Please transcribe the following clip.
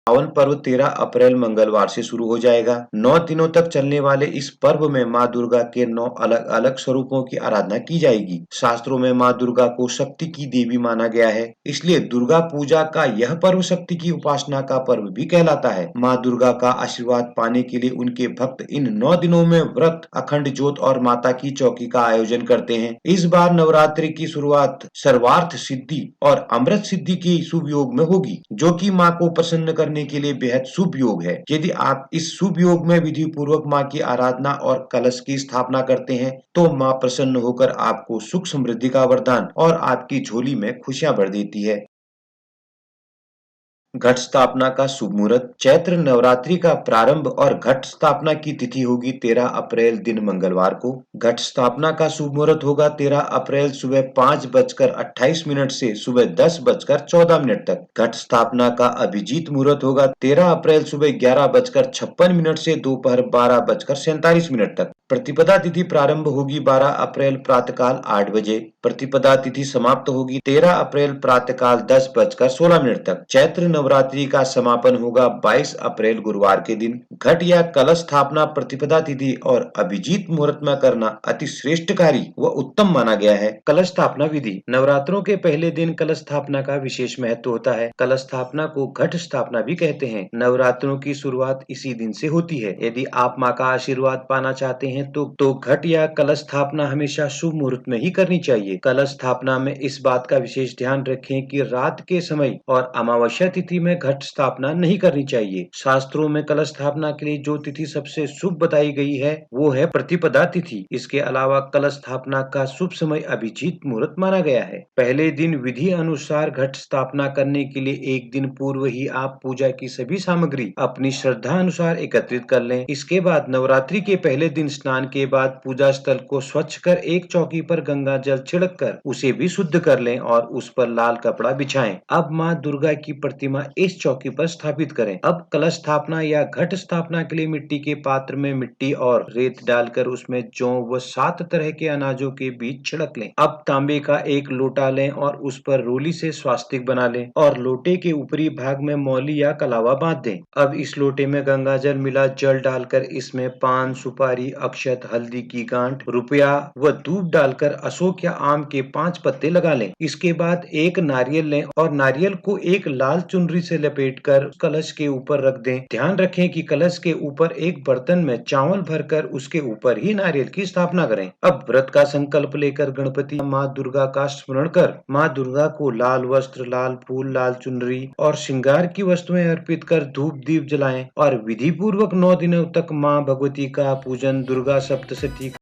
पावन पर्व 13 अप्रैल मंगलवार से शुरू हो जाएगा। 9 दिनों तक चलने वाले इस पर्व में माँ दुर्गा के 9 अलग अलग स्वरूपों की आराधना की जाएगी। शास्त्रों में माँ दुर्गा को शक्ति की देवी माना गया है, इसलिए दुर्गा पूजा का यह पर्व शक्ति की उपासना का पर्व भी कहलाता है। माँ दुर्गा का आशीर्वाद पाने के लिए उनके भक्त इन 9 दिनों में व्रत, अखंड ज्योत और माता की चौकी का आयोजन करते हैं। इस बार नवरात्रि की शुरुआत सर्वार्थ सिद्धि और अमृत सिद्धि के शुभ योग में होगी, जो कि माँ को प्रसन्न करने के लिए बेहद शुभ योग है। यदि आप इस शुभ योग में विधि पूर्वक माँ की आराधना और कलश की स्थापना करते हैं तो माँ प्रसन्न होकर आपको सुख समृद्धि का वरदान और आपकी झोली में खुशियां भर देती है। घट स्थापना का शुभ मुहूर्त। चैत्र नवरात्रि का प्रारंभ और घट स्थापना की तिथि होगी 13 अप्रैल दिन मंगलवार को। घट स्थापना का शुभ मुहूर्त होगा 13 अप्रैल सुबह 5:28 से सुबह 10:14 तक। घट स्थापना का अभिजीत मुहूर्त होगा 13 अप्रैल सुबह 11:56 से दोपहर 12:47 तक। प्रतिपदा तिथि प्रारंभ होगी 12 अप्रैल प्रातःकाल 8 बजे। प्रतिपदा तिथि समाप्त होगी 13 अप्रैल प्रातःकाल 10:16 तक। चैत्र नवरात्रि का समापन होगा 22 अप्रैल गुरुवार के दिन। घट या कलश स्थापना प्रतिपदा तिथि और अभिजीत मुहूर्त में करना अति श्रेष्ठ कार्य व उत्तम माना गया है। कलश स्थापना विधि। नवरात्रों के पहले दिन कलश स्थापना का विशेष महत्व होता है। कलश स्थापना को घट स्थापना भी कहते हैं। नवरात्रों की शुरुआत इसी दिन से होती है। यदि आप माँ का आशीर्वाद पाना चाहते हैं तो घट या कलश स्थापना हमेशा शुभ मुहूर्त में ही करनी चाहिए। कलश स्थापना में इस बात का विशेष ध्यान रखें कि रात के समय और अमावस्या तिथि में घट स्थापना नहीं करनी चाहिए। शास्त्रों में कलश स्थापना के लिए जो तिथि सबसे शुभ बताई गई है वो है प्रतिपदा तिथि। इसके अलावा कलश स्थापना का शुभ समय अभिजीत मुहूर्त माना गया है। पहले दिन विधि अनुसार घट स्थापना करने के लिए एक दिन पूर्व ही आप पूजा की सभी सामग्री अपनी श्रद्धा अनुसार एकत्रित कर लें। इसके बाद नवरात्रि के पहले दिन स्नान के बाद पूजा स्थल को स्वच्छ कर एक चौकी पर गंगा जल छिड़क कर उसे भी शुद्ध कर लें और उस पर लाल कपड़ा बिछाएं। अब माँ दुर्गा की प्रतिमा इस चौकी पर स्थापित करें। अब कलश स्थापना या घट स्थापना के लिए मिट्टी के पात्र में मिट्टी और रेत डालकर उसमें जौ व 7 तरह के अनाजों के बीज छिड़क लें। अब तांबे का एक लोटा लें और उस पर रोली से स्वास्तिक बना लें और लोटे के ऊपरी भाग में मौली या कलावा बांध दें। अब इस लोटे में गंगा जल मिला जल डालकर इसमें पान, सुपारी, अक्षत, हल्दी की गांठ, रुपया व धूप डालकर अशोक या आम के 5 पत्ते लगा लें। इसके बाद एक नारियल लें और नारियल को एक लाल चुनरी से लपेटकर कलश के ऊपर रख दें। ध्यान रखें कि कलश के ऊपर एक बर्तन में चावल भरकर उसके ऊपर ही नारियल की स्थापना करें। अब व्रत का संकल्प लेकर गणपति माँ दुर्गा का स्मरण कर माँ दुर्गा को लाल वस्त्र, लाल फूल, लाल चुनरी और श्रृंगार की वस्तुएं अर्पित कर धूप दीप जलाएं और विधि पूर्वक 9 दिनों तक माँ भगवती का पूजन, दुर्गा सप्तशती